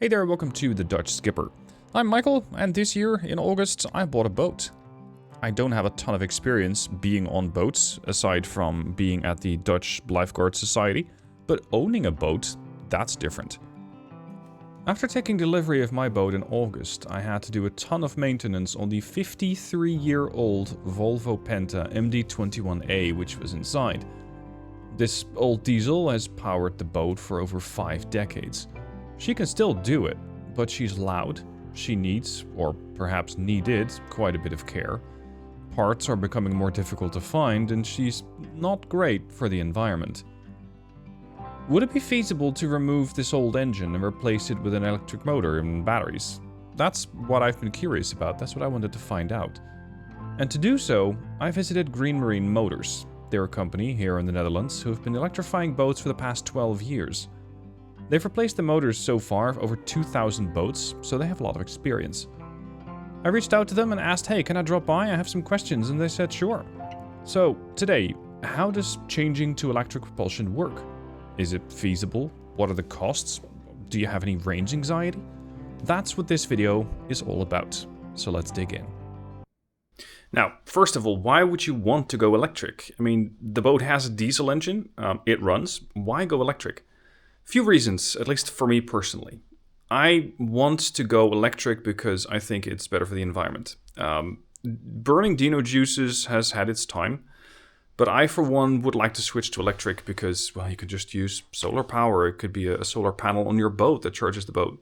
Hey there, welcome to The Dutch Skipper. I'm Michael, and this year, in August, I bought a boat. I don't have a ton of experience being on boats, aside from being at the Dutch Lifeguard Society, but owning a boat, that's different. After taking delivery of my boat in August, I had to do a ton of maintenance on the 53-year-old Volvo Penta MD21A which was inside. This old diesel has powered the boat for over 5 decades. She can still do it, but she's loud, she needs, or perhaps needed, quite a bit of care. Parts are becoming more difficult to find, and she's not great for the environment. Would it be feasible to remove this old engine and replace it with an electric motor and batteries? That's what I've been curious about, that's what I wanted to find out. And to do so, I visited Green Marine Motors. They're a company here in the Netherlands who have been electrifying boats for the past 12 years. They've replaced the motors so far of over 2,000 boats, so they have a lot of experience. I reached out to them and asked, hey, can I drop by? I have some questions, and they said sure. So, today, how does changing to electric propulsion work? Is it feasible? What are the costs? Do you have any range anxiety? That's what this video is all about, so let's dig in. Now, first of all, why would you want to go electric? I mean, the boat has a diesel engine, it runs, why go electric? Few reasons, at least for me personally. I want to go electric because I think it's better for the environment. Burning dino juices has had its time, but I for one would like to switch to electric because, well, you could just use solar power. It could be a solar panel on your boat that charges the boat.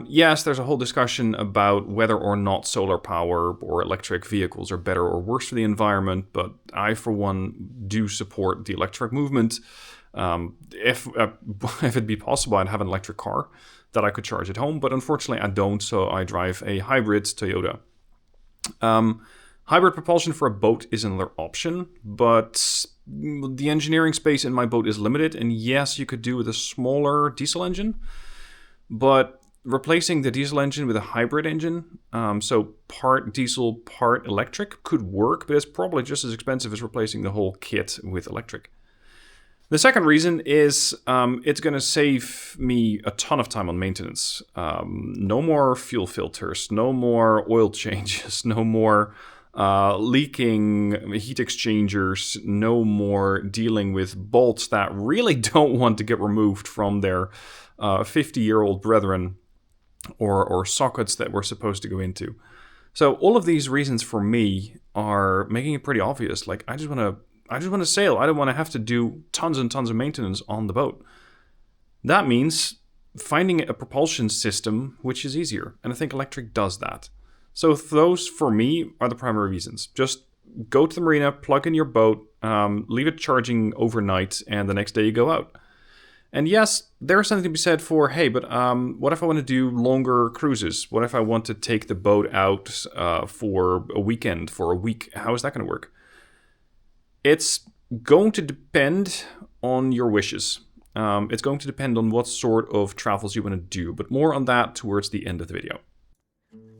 Yes, there's a whole discussion about whether or not solar power or electric vehicles are better or worse for the environment, but I for one do support the electric movement. If it'd be possible, I'd have an electric car that I could charge at home, but unfortunately I don't, so I drive a hybrid Toyota. Hybrid propulsion for a boat is another option, but the engineering space in my boat is limited, and yes, you could do with a smaller diesel engine, but replacing the diesel engine with a hybrid engine, so part diesel, part electric, could work, but it's probably just as expensive as replacing the whole kit with electric. The second reason is it's going to save me a ton of time on maintenance. No more fuel filters, no more oil changes, no more leaking heat exchangers, no more dealing with bolts that really don't want to get removed from their 50-year-old brethren or sockets that we're supposed to go into. So all of these reasons for me are making it pretty obvious. Like, I just want to sail. I don't want to have to do tons and tons of maintenance on the boat. That means finding a propulsion system which is easier, and I think electric does that. So those, for me, are the primary reasons. Just go to the marina, plug in your boat, leave it charging overnight, and the next day you go out. And yes, there's something to be said for, hey, but what if I want to do longer cruises? What if I want to take the boat out for a weekend, for a week? How is that going to work? It's going to depend on your wishes. It's going to depend on what sort of travels you want to do, but more on that towards the end of the video.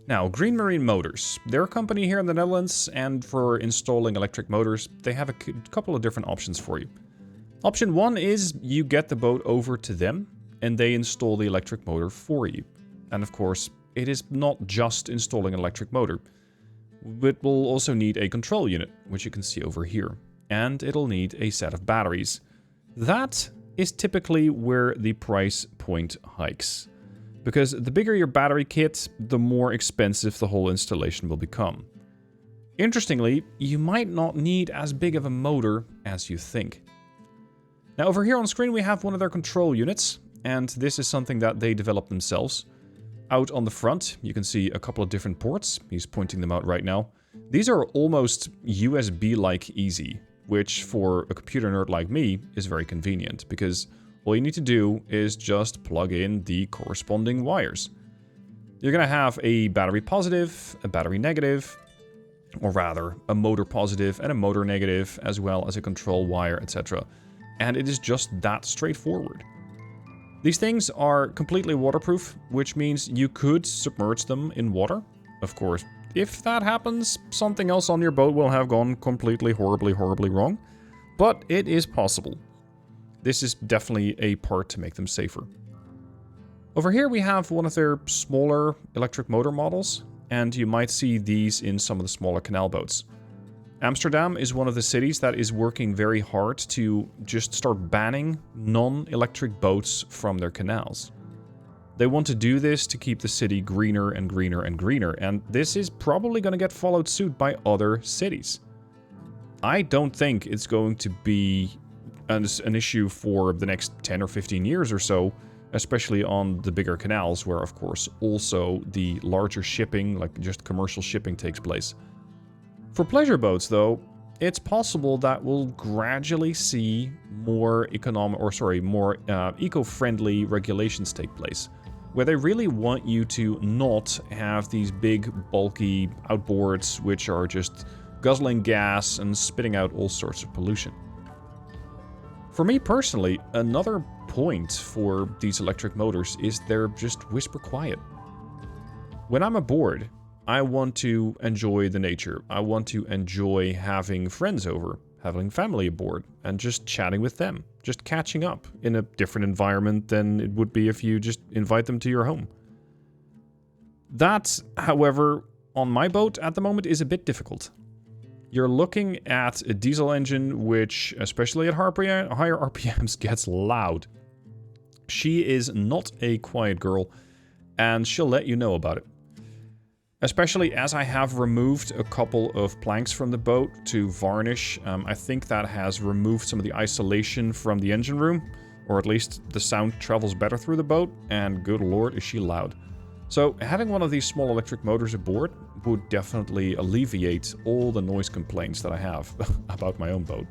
Now, Green Marine Motors. They're a company here in the Netherlands, and for installing electric motors, they have a couple of different options for you. Option 1 is you get the boat over to them, and they install the electric motor for you. And of course, it is not just installing an electric motor. It will also need a control unit, which you can see over here. And it'll need a set of batteries. That is typically where the price point hikes. Because the bigger your battery kit, the more expensive the whole installation will become. Interestingly, you might not need as big of a motor as you think. Now over here on screen we have one of their control units, and this is something that they developed themselves. Out on the front, you can see a couple of different ports. He's pointing them out right now. These are almost USB-like easy, which for a computer nerd like me is very convenient, because all you need to do is just plug in the corresponding wires. You're going to have a battery positive, a battery negative, or rather a motor positive and a motor negative, as well as a control wire, etc. And it is just that straightforward. These things are completely waterproof, which means you could submerge them in water. Of course, if that happens, something else on your boat will have gone completely horribly wrong. But it is possible. This is definitely a part to make them safer. Over here we have one of their smaller electric motor models, and you might see these in some of the smaller canal boats. Amsterdam is one of the cities that is working very hard to just start banning non-electric boats from their canals. They want to do this to keep the city greener and greener and greener, and this is probably going to get followed suit by other cities. I don't think it's going to be an issue for the next 10 or 15 years or so, especially on the bigger canals where, of course, also the larger shipping, like just commercial shipping, takes place. For pleasure boats, though, it's possible that we'll gradually see more eco-friendly regulations take place, where they really want you to not have these big, bulky outboards which are just guzzling gas and spitting out all sorts of pollution. For me personally, another point for these electric motors is they're just whisper quiet. When I'm aboard, I want to enjoy the nature. I want to enjoy having friends over, having family aboard, and just chatting with them, just catching up in a different environment than it would be if you just invite them to your home. That, however, on my boat at the moment is a bit difficult. You're looking at a diesel engine which, especially at higher RPMs, gets loud. She is not a quiet girl, and she'll let you know about it. Especially as I have removed a couple of planks from the boat to varnish. I think that has removed some of the isolation from the engine room, or at least the sound travels better through the boat, and good lord is she loud. So having one of these small electric motors aboard would definitely alleviate all the noise complaints that I have about my own boat.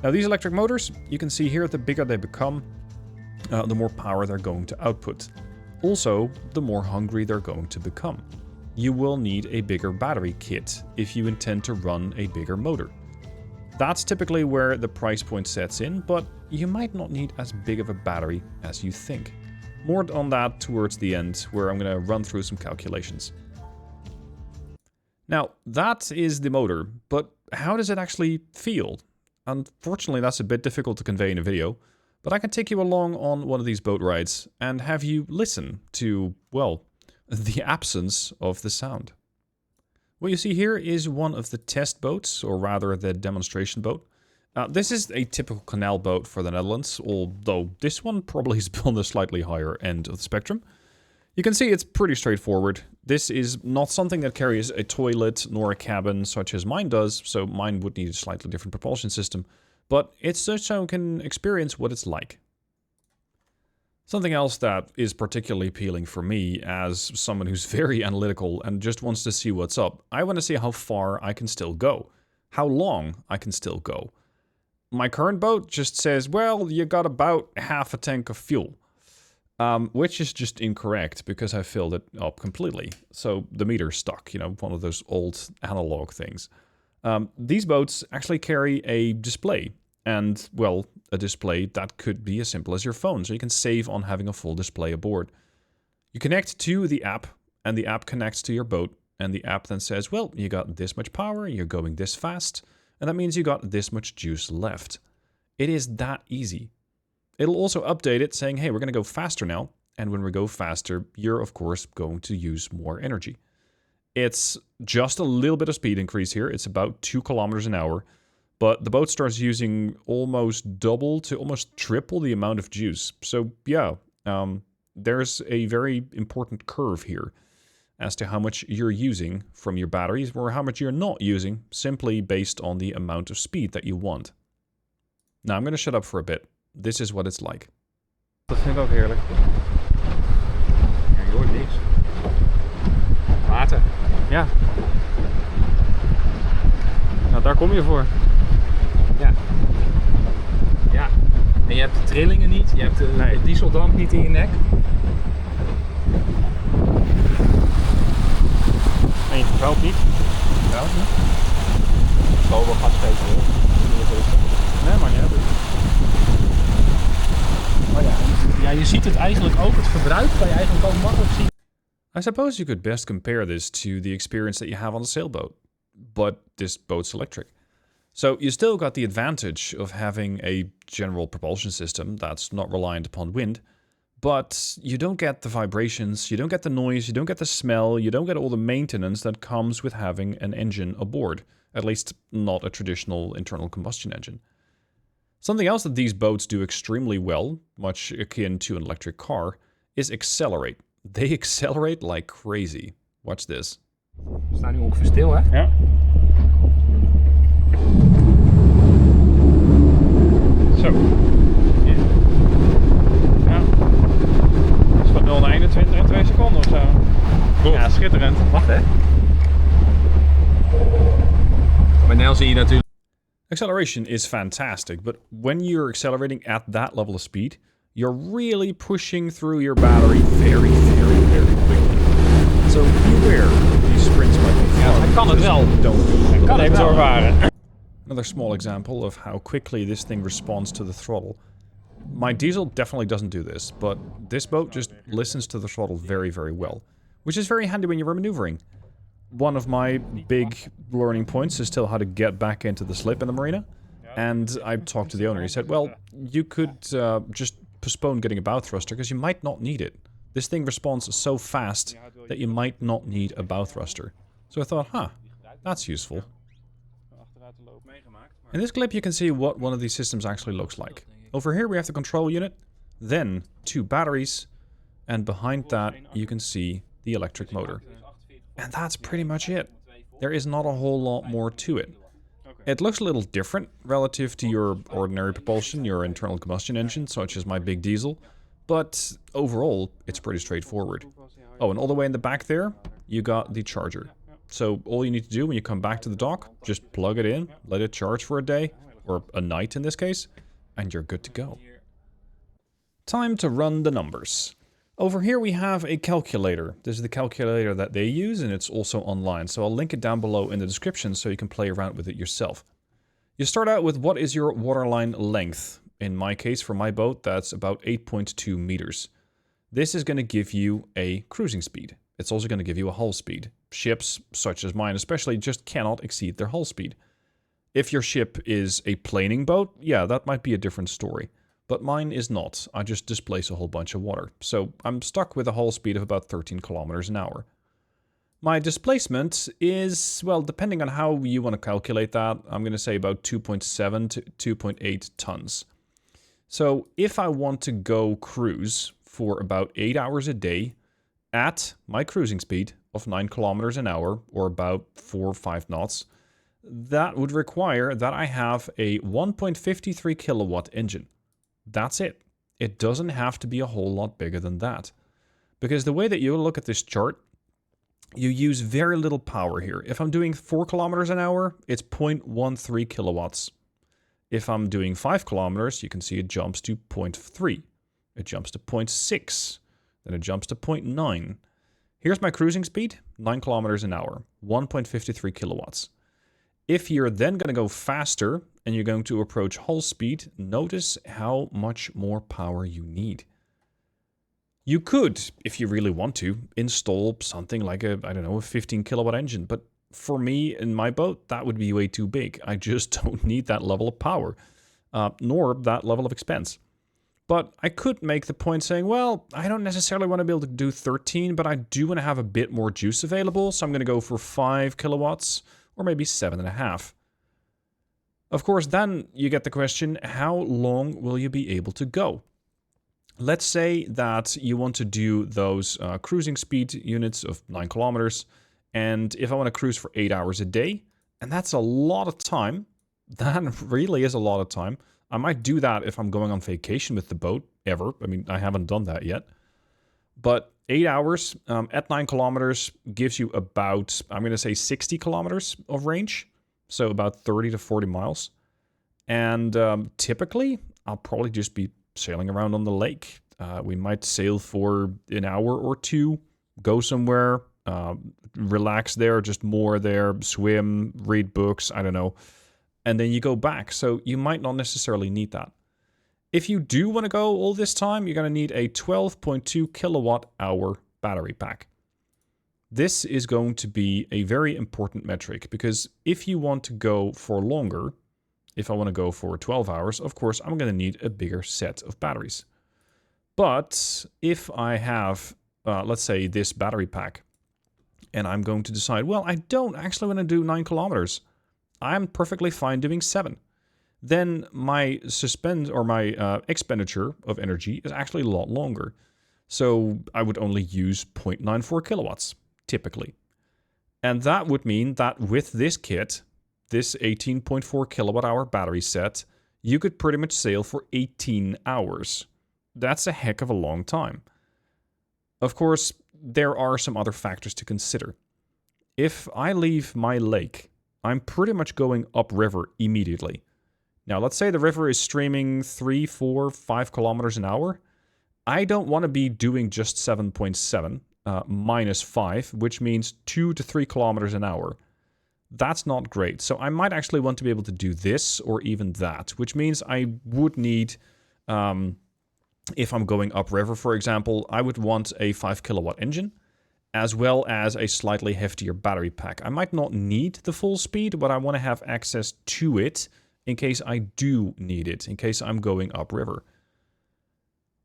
Now these electric motors, you can see here, the bigger they become, the more power they're going to output. Also, the more hungry they're going to become. You will need a bigger battery kit if you intend to run a bigger motor. That's typically where the price point sets in, but you might not need as big of a battery as you think. More on that towards the end, where I'm going to run through some calculations. Now, that is the motor, but how does it actually feel? Unfortunately, that's a bit difficult to convey in a video, but I can take you along on one of these boat rides and have you listen to, well, the absence of the sound. What you see here is one of the test boats, or rather the demonstration boat. This is a typical canal boat for the Netherlands, although this one probably is on the slightly higher end of the spectrum. You can see it's pretty straightforward. This is not something that carries a toilet nor a cabin such as mine does, so mine would need a slightly different propulsion system, but it's just so you can experience what it's like. Something else that is particularly appealing for me as someone who's very analytical and just wants to see what's up, I want to see how far I can still go, how long I can still go. My current boat just says, well, you got about half a tank of fuel, which is just incorrect because I filled it up completely. So the meter's stuck, you know, one of those old analog things. These boats actually carry a display, and, well, a display that could be as simple as your phone, so you can save on having a full display aboard. You connect to the app, and the app connects to your boat, and the app then says, well, you got this much power, you're going this fast, and that means you got this much juice left. It is that easy. It'll also update it saying, hey, we're going to go faster now. And when we go faster, you're, of course, going to use more energy. It's just a little bit of speed increase here. It's about 2 kilometers an hour. But the boat starts using almost double to almost triple the amount of juice. So, yeah, there's a very important curve here as to how much you're using from your batteries or how much you're not using, simply based on the amount of speed that you want. Now, I'm going to shut up for a bit. This is what it's like. Dat vind ik ook heerlijk. Ja, je hoort niks. Water. Ja. Nou, daar kom je voor. Ja. Ja. En je hebt de trillingen niet. Je hebt de dieseldamp niet in je nek. En je vervuilt niet. Vervuilt niet. Ik zal wel gas geven hoor. Nee, maar niet uit. Oh ja, je ziet het eigenlijk ook, het verbruik kan je eigenlijk ook makkelijk zien. I suppose you could best compare this to the experience that you have on a sailboat, but this boat's electric. So you still got the advantage of having a general propulsion system that's not reliant upon wind, but you don't get the vibrations, you don't get the noise, you don't get the smell, you don't get all the maintenance that comes with having an engine aboard. At least not a traditional internal combustion engine. Something else that these boats do extremely well, much akin to an electric car, is accelerate. They accelerate like crazy. Watch this. We staan nu ongeveer stil, hè? Ja. Zo. Ja. Ja. Dat is van 0 naar 21 in 2 seconden of zo. Goed. Ja, schitterend. Wacht, hè? Maar Nel zie je natuurlijk... Acceleration is fantastic, but when you're accelerating at that level of speed, you're really pushing through your battery very, very, very quickly. So beware, these sprints might be fun. Ja, hij kan het wel. Don't do Hij kan het ervaren. Another small example of how quickly this thing responds to the throttle. My diesel definitely doesn't do this, but this boat just listens to the throttle very, very well, which is very handy when you're maneuvering. One of my big learning points is still how to get back into the slip in the marina. And I talked to the owner. He said, well, you could just postpone getting a bow thruster because you might not need it. This thing responds so fast that you might not need a bow thruster. So I thought, huh, that's useful. In this clip you can see what one of these systems actually looks like. Over here we have the control unit, then 2 batteries, and behind that you can see the electric motor. And that's pretty much it. There is not a whole lot more to it. It looks a little different relative to your ordinary propulsion, your internal combustion engine, such as my big diesel, but overall, it's pretty straightforward. Oh, and all the way in the back there, you got the charger. So all you need to do when you come back to the dock, just plug it in, let it charge for a day, or a night in this case, and you're good to go. Time to run the numbers. Over here we have a calculator. This is the calculator that they use, and it's also online, so I'll link it down below in the description so you can play around with it yourself. You start out with what is your waterline length. In my case, for my boat, that's about 8.2 meters. This is going to give you a cruising speed. It's also going to give you a hull speed. Ships, such as mine especially, just cannot exceed their hull speed. If your ship is a planing boat, yeah, that might be a different story. But mine is not. I just displace a whole bunch of water. So I'm stuck with a hull speed of about 13 kilometers an hour. My displacement is, well, depending on how you want to calculate that, I'm going to say about 2.7 to 2.8 tons. So if I want to go cruise for about 8 hours a day at my cruising speed of 9 kilometers an hour, or about 4 or 5 knots, that would require that I have a 1.53 kilowatt engine. That's it. It doesn't have to be a whole lot bigger than that. Because the way that you look at this chart, you use very little power here. If I'm doing 4 kilometers an hour, it's 0.13 kilowatts. If I'm doing 5 kilometers, you can see it jumps to 0.3. It jumps to 0.6. Then it jumps to 0.9. Here's my cruising speed, 9 kilometers an hour, 1.53 kilowatts. If you're then going to go faster and you're going to approach hull speed, notice how much more power you need. You could, if you really want to, install something like a 15 kilowatt engine, but for me, in my boat, that would be way too big. I just don't need that level of power, nor that level of expense. But I could make the point saying, well, I don't necessarily want to be able to do 13, but I do want to have a bit more juice available, so I'm going to go for 5 kilowatts, or maybe 7.5. Of course, then you get the question, how long will you be able to go? Let's say that you want to do those cruising speed units of 9 kilometers, and if I want to cruise for 8 hours a day, and that's a lot of time, that really is a lot of time. I might do that if I'm going on vacation with the boat, ever. I mean, I haven't done that yet. But 8 hours at 9 kilometers gives you about, I'm going to say 60 kilometers of range. So about 30 to 40 miles. And typically, I'll probably just be sailing around on the lake. We might sail for an hour or two, go somewhere, relax there, just moor there, swim, read books, I don't know. And then you go back. So you might not necessarily need that. If you do want to go all this time, you're going to need a 12.2 kilowatt hour battery pack. This is going to be a very important metric because if you want to go for longer, if I want to go for 12 hours, of course, I'm going to need a bigger set of batteries. But if I have, let's say, this battery pack, and I'm going to decide, well, I don't actually want to do 9 kilometers. I'm perfectly fine doing 7. Then my expenditure of energy is actually a lot longer. So I would only use 0.94 kilowatts, typically. And that would mean that with this kit, this 18.4 kilowatt hour battery set, you could pretty much sail for 18 hours. That's a heck of a long time. Of course, there are some other factors to consider. If I leave my lake, I'm pretty much going upriver immediately. Now, let's say the river is streaming 3, 4, 5 kilometers an hour. I don't want to be doing just 7.7 minus 5, which means 2 to 3 kilometers an hour. That's not great. So I might actually want to be able to do this or even that, which means I would need, if I'm going upriver, for example, I would want a 5 kilowatt engine, as well as a slightly heftier battery pack. I might not need the full speed, but I want to have access to it in case I do need it, in case I'm going upriver.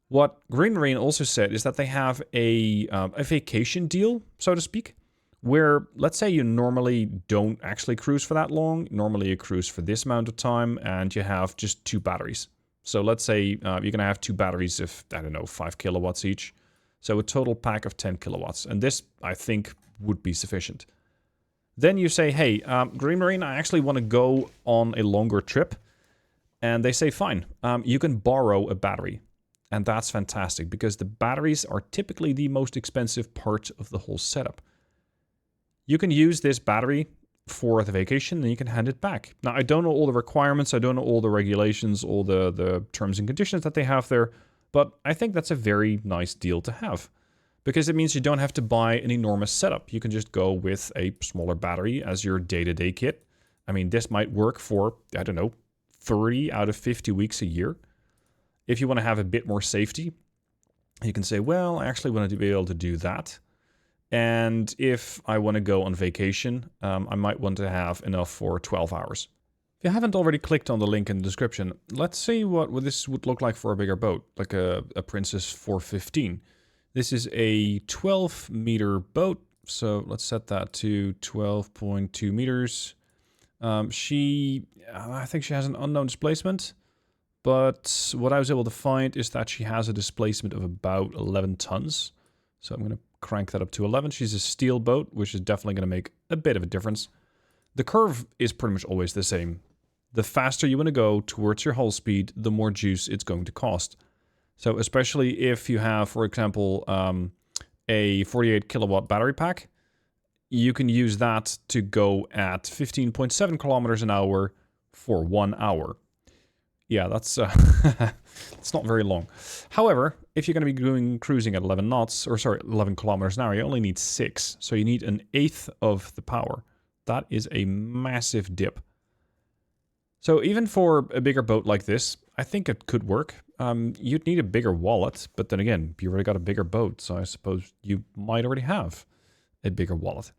What Green Marine also said is that they have a vacation deal, so to speak, where, let's say you normally don't actually cruise for that long. Normally you cruise for this amount of time, and you have just 2 batteries. So let's say you're going to have 2 batteries of, I don't know, 5 kilowatts each. So a total pack of 10 kilowatts. And this, I think, would be sufficient. Then you say, hey, Green Marine, I actually want to go on a longer trip. And they say, fine, you can borrow a battery. And that's fantastic, because the batteries are typically the most expensive part of the whole setup. You can use this battery for the vacation, and you can hand it back. Now, I don't know all the requirements, I don't know all the regulations, all the terms and conditions that they have there, but I think that's a very nice deal to have. Because it means you don't have to buy an enormous setup. You can just go with a smaller battery as your day-to-day kit. I mean, this might work for, I don't know, 30 out of 50 weeks a year. If you want to have a bit more safety, you can say, well, I actually want to be able to do that. And if I want to go on vacation, I might want to have enough for 12 hours. If you haven't already clicked on the link in the description, let's see what this would look like for a bigger boat, like a Princess 415. This is a 12-meter boat, so let's set that to 12.2 meters. I think she has an unknown displacement, but what I was able to find is that she has a displacement of about 11 tons. So I'm going to crank that up to 11. She's a steel boat, which is definitely going to make a bit of a difference. The curve is pretty much always the same. The faster you want to go towards your hull speed, the more juice it's going to cost. So especially if you have, for example, a 48 kilowatt battery pack, you can use that to go at 15.7 kilometers an hour for 1 hour. Yeah, that's it's not very long. However, if you're going to be cruising at 11 knots, or sorry, 11 kilometers an hour, you only need 6. So you need an eighth of the power. That is a massive dip. So even for a bigger boat like this, I think it could work. You'd need a bigger wallet, but then again, you already got a bigger boat, so I suppose you might already have a bigger wallet.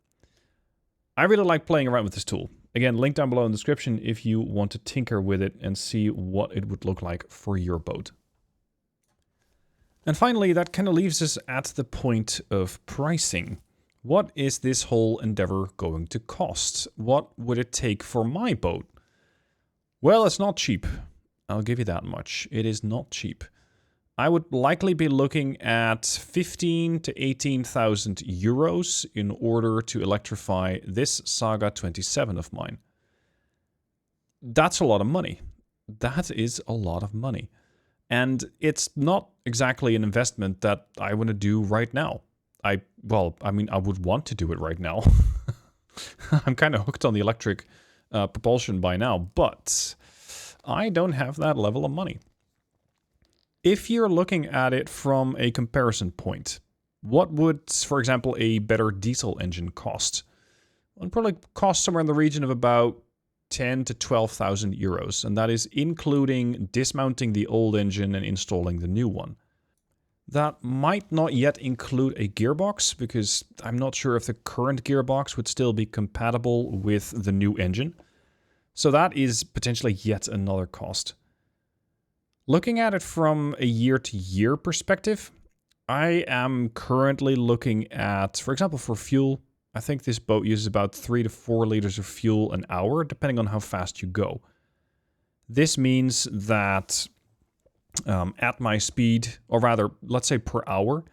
I really like playing around with this tool. Again, link down below in the description if you want to tinker with it and see what it would look like for your boat. And finally, that kind of leaves us at the point of pricing. What is this whole endeavor going to cost? What would it take for my boat? Well, it's not cheap. I'll give you that much. It is not cheap. I would likely be looking at 15 to 18,000 euros in order to electrify this Saga 27 of mine. That's a lot of money. That is a lot of money. And it's not exactly an investment that I want to do right now. I would want to do it right now. I'm kind of hooked on the electric propulsion by now, but I don't have that level of money. If you're looking at it from a comparison point, what would, for example, a better diesel engine cost? It would probably cost somewhere in the region of about 10 to 12,000 euros, and that is including dismounting the old engine and installing the new one. That might not yet include a gearbox, because I'm not sure if the current gearbox would still be compatible with the new engine. So that is potentially yet another cost. Looking at it from a year-to-year perspective, I am currently looking at, for example, for fuel, I think this boat uses about 3 to 4 liters of fuel an hour, depending on how fast you go. This means that at my speed, or rather, let's say per hour,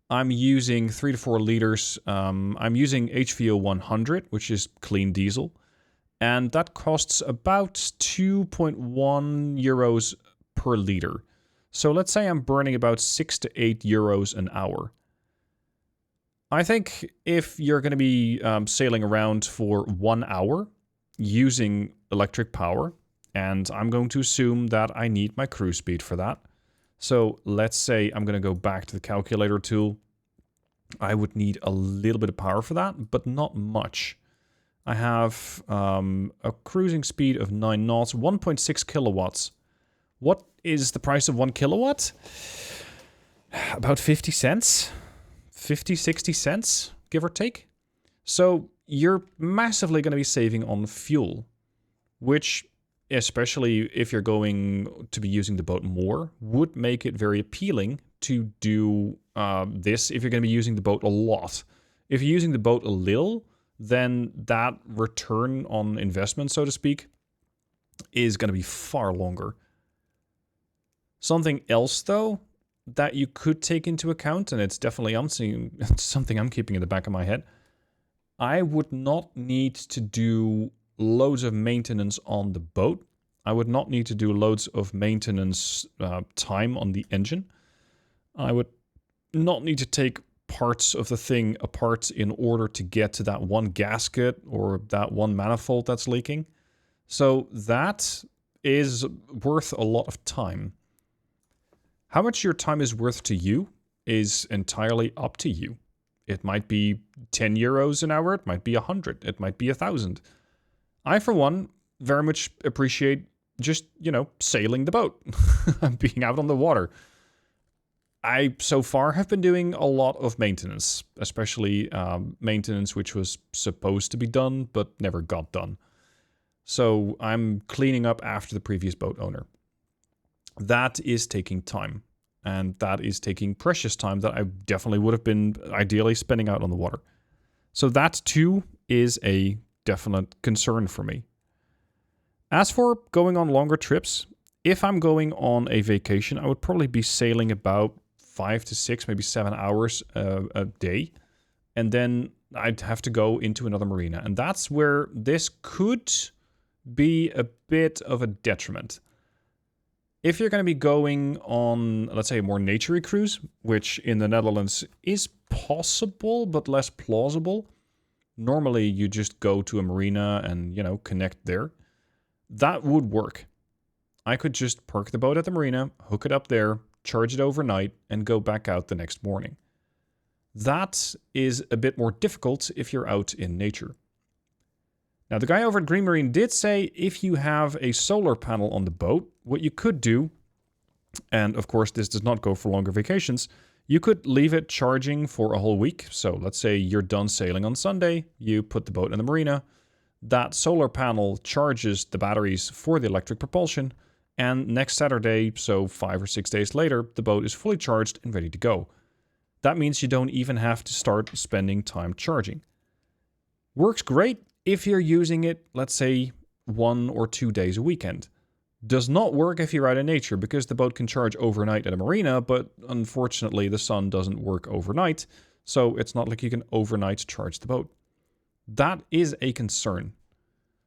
I'm using 3 to 4 liters. I'm using HVO 100, which is clean diesel, and that costs about 2.1 euros per liter. So let's say I'm burning about 6 to 8 euros an hour. I think if you're going to be sailing around for 1 hour using electric power, and I'm going to assume that I need my cruise speed for that. So let's say I'm going to go back to the calculator tool. I would need a little bit of power for that, but not much. I have a cruising speed of 9 knots, 1.6 kilowatts. What is the price of 1 kilowatt? About 50 cents? 50, 60 cents, give or take. So you're massively going to be saving on fuel, which, especially if you're going to be using the boat more, would make it very appealing to do this if you're going to be using the boat a lot. If you're using the boat a little, then that return on investment, so to speak, is going to be far longer. Something else, though, that you could take into account, and it's definitely something I'm keeping in the back of my head, I would not need to do loads of maintenance on the boat. I would not need to do loads of maintenance time on the engine. I would not need to take parts of the thing apart in order to get to that one gasket or that one manifold that's leaking. So that is worth a lot of time. How much your time is worth to you is entirely up to you. It might be 10 euros an hour, it might be 100, it might be 1,000. I, for one, very much appreciate just, sailing the boat, being out on the water. I, so far, have been doing a lot of maintenance, especially maintenance which was supposed to be done, but never got done. So I'm cleaning up after the previous boat owner. That is taking time, and that is taking precious time that I definitely would have been ideally spending out on the water. So that, too, is a definite concern for me. As for going on longer trips, if I'm going on a vacation, I would probably be sailing about 5 to 6, maybe 7 hours a day, and then I'd have to go into another marina. And that's where this could be a bit of a detriment. If you're going to be going on, let's say, a more naturey cruise, which in the Netherlands is possible but less plausible, normally you just go to a marina and, connect there. That would work. I could just park the boat at the marina, hook it up there, charge it overnight, and go back out the next morning. That is a bit more difficult if you're out in nature. Now, the guy over at Green Marine did say if you have a solar panel on the boat, what you could do, and of course this does not go for longer vacations, you could leave it charging for a whole week. So let's say you're done sailing on Sunday, you put the boat in the marina, that solar panel charges the batteries for the electric propulsion, and next Saturday, so 5 or 6 days later, the boat is fully charged and ready to go. That means you don't even have to start spending time charging. Works great if you're using it, let's say, 1 or 2 days a weekend. Does not work if you're out in nature, because the boat can charge overnight at a marina, but unfortunately the sun doesn't work overnight, so it's not like you can overnight charge the boat. That is a concern.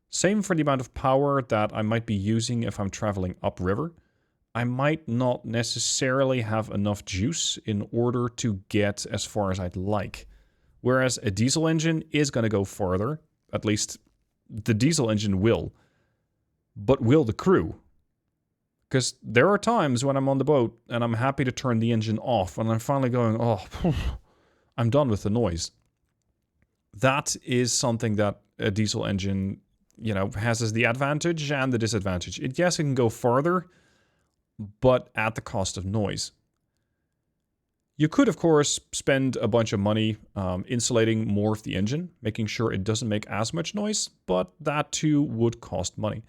Same for the amount of power that I might be using if I'm traveling upriver. I might not necessarily have enough juice in order to get as far as I'd like. Whereas a diesel engine is going to go farther. At least the diesel engine will. But will the crew? Because there are times when I'm on the boat and I'm happy to turn the engine off and I'm finally going, I'm done with the noise. That is something that a diesel engine, has as the advantage and the disadvantage. Yes, it can go farther, but at the cost of noise. You could, of course, spend a bunch of money insulating more of the engine, making sure it doesn't make as much noise, but that too would cost money.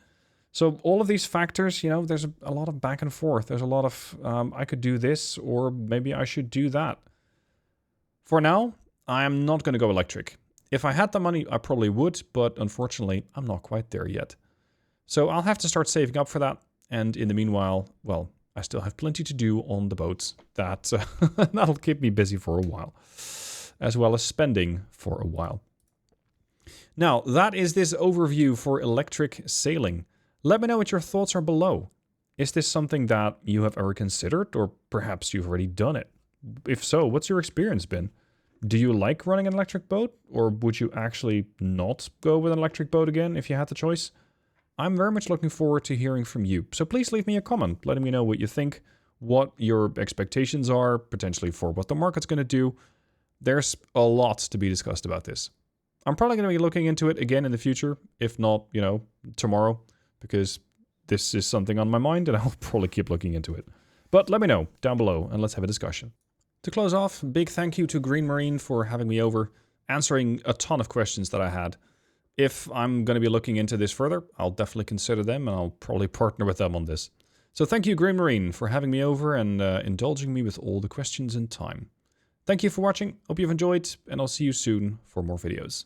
So all of these factors, there's a lot of back and forth. There's a lot of, I could do this, or maybe I should do that. For now, I am not going to go electric. If I had the money, I probably would, but unfortunately, I'm not quite there yet. So I'll have to start saving up for that. And in the meanwhile, well, I still have plenty to do on the boats. That'll keep me busy for a while, as well as spending for a while. Now, that is this overview for electric sailing. Let me know what your thoughts are below. Is this something that you have ever considered, or perhaps you've already done it? If so, what's your experience been? Do you like running an electric boat, or would you actually not go with an electric boat again if you had the choice? I'm very much looking forward to hearing from you, so please leave me a comment letting me know what you think, what your expectations are, potentially for what the market's going to do. There's a lot to be discussed about this. I'm probably going to be looking into it again in the future, if not, tomorrow, because this is something on my mind and I'll probably keep looking into it. But let me know down below and let's have a discussion. To close off, big thank you to Green Marine for having me over, answering a ton of questions that I had. If I'm going to be looking into this further, I'll definitely consider them and I'll probably partner with them on this. So thank you, Green Marine, for having me over and indulging me with all the questions and time. Thank you for watching, hope you've enjoyed, and I'll see you soon for more videos.